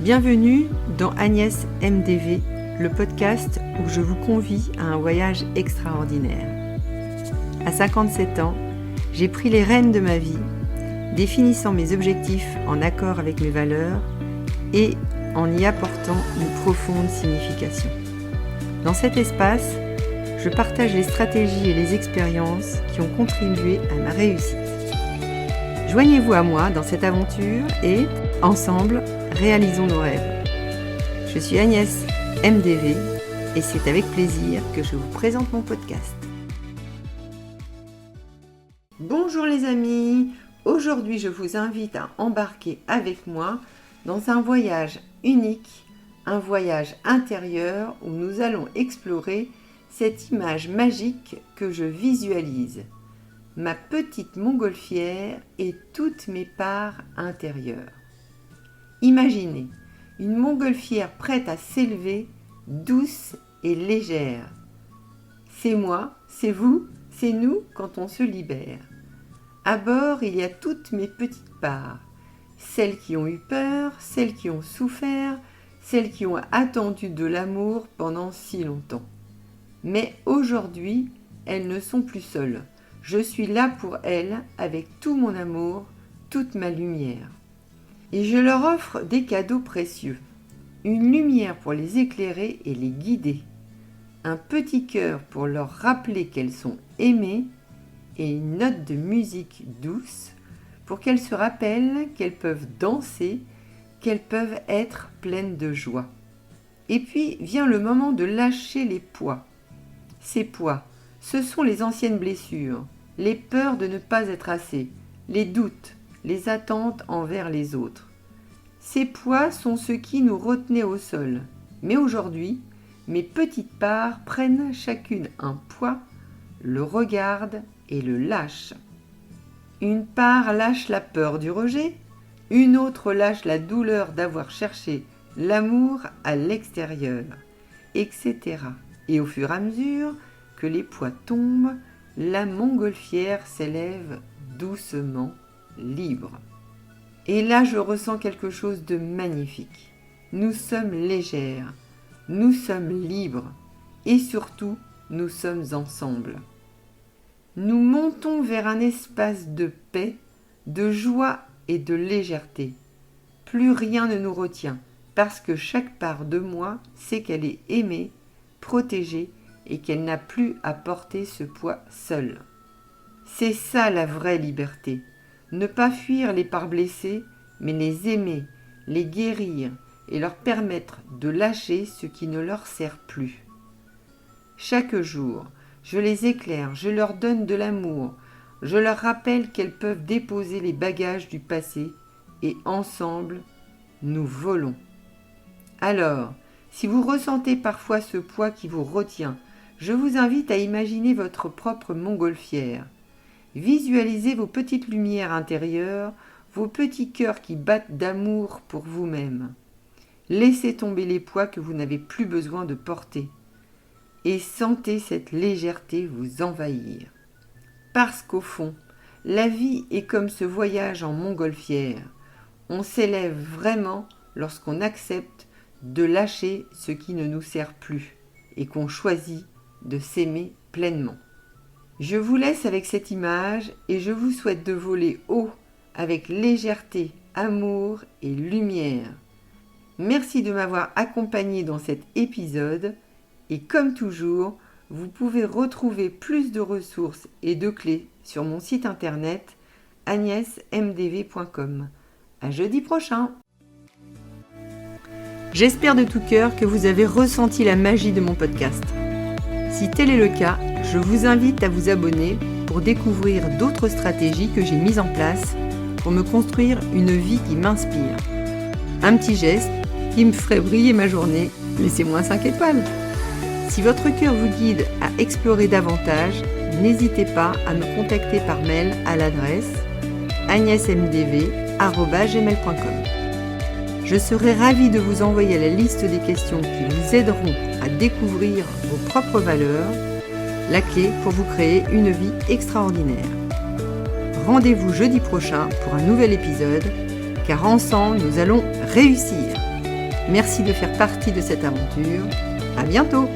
Bienvenue dans Agnès MDV, le podcast où je vous convie à un voyage extraordinaire. À 57 ans, j'ai pris les rênes de ma vie, définissant mes objectifs en accord avec mes valeurs et en y apportant une profonde signification. Dans cet espace, je partage les stratégies et les expériences qui ont contribué à ma réussite. Joignez-vous à moi dans cette aventure et, ensemble, réalisons nos rêves. Je suis Agnès MDV et c'est avec plaisir que je vous présente mon podcast. Bonjour les amis, aujourd'hui je vous invite à embarquer avec moi dans un voyage unique, un voyage intérieur où nous allons explorer cette image magique que je visualise, ma petite montgolfière et toutes mes parts intérieures. Imaginez une montgolfière prête à s'élever, douce et légère. C'est moi, c'est vous, c'est nous quand on se libère. À bord, il y a toutes mes petites parts, celles qui ont eu peur, celles qui ont souffert, celles qui ont attendu de l'amour pendant si longtemps. Mais aujourd'hui, elles ne sont plus seules. Je suis là pour elles avec tout mon amour, toute ma lumière. Et je leur offre des cadeaux précieux. Une lumière pour les éclairer et les guider. Un petit cœur pour leur rappeler qu'elles sont aimées et une note de musique douce pour qu'elles se rappellent qu'elles peuvent danser, qu'elles peuvent être pleines de joie. Et puis vient le moment de lâcher les poids. Ces poids, ce sont les anciennes blessures, les peurs de ne pas être assez, les doutes, les attentes envers les autres. Ces poids sont ceux qui nous retenaient au sol. Mais aujourd'hui, mes petites parts prennent chacune un poids, le regardent et le lâchent. Une part lâche la peur du rejet, une autre lâche la douleur d'avoir cherché l'amour à l'extérieur, etc. Et au fur et à mesure que les poids tombent, la montgolfière s'élève doucement, libre. Et là, je ressens quelque chose de magnifique. Nous sommes légères, nous sommes libres et surtout, nous sommes ensemble. Nous montons vers un espace de paix, de joie et de légèreté. Plus rien ne nous retient parce que chaque part de moi sait qu'elle est aimée, protégée et qu'elle n'a plus à porter ce poids seule. C'est ça la vraie liberté. Ne pas fuir les parts blessées, mais les aimer, les guérir et leur permettre de lâcher ce qui ne leur sert plus. Chaque jour, je les éclaire, je leur donne de l'amour, je leur rappelle qu'elles peuvent déposer les bagages du passé et ensemble, nous volons. Alors, si vous ressentez parfois ce poids qui vous retient, je vous invite à imaginer votre propre montgolfière. Visualisez vos petites lumières intérieures, vos petits cœurs qui battent d'amour pour vous-même. Laissez tomber les poids que vous n'avez plus besoin de porter. Et sentez cette légèreté vous envahir. Parce qu'au fond, la vie est comme ce voyage en montgolfière. On s'élève vraiment lorsqu'on accepte de lâcher ce qui ne nous sert plus et qu'on choisit de s'aimer pleinement. Je vous laisse avec cette image et je vous souhaite de voler haut avec légèreté, amour et lumière. Merci de m'avoir accompagné dans cet épisode et comme toujours, vous pouvez retrouver plus de ressources et de clés sur mon site internet agnèsmdv.com. À jeudi prochain. J'espère de tout cœur que vous avez ressenti la magie de mon podcast. Si tel est le cas, je vous invite à vous abonner pour découvrir d'autres stratégies que j'ai mises en place pour me construire une vie qui m'inspire. Un petit geste qui me ferait briller ma journée, laissez-moi 5 étoiles. Si votre cœur vous guide à explorer davantage, n'hésitez pas à me contacter par mail à l'adresse agnèsmdv@gmail.com. Je serai ravie de vous envoyer la liste des questions qui vous aideront à découvrir vos propres valeurs, la clé pour vous créer une vie extraordinaire. Rendez-vous jeudi prochain pour un nouvel épisode, car ensemble nous allons réussir. Merci de faire partie de cette aventure. À bientôt!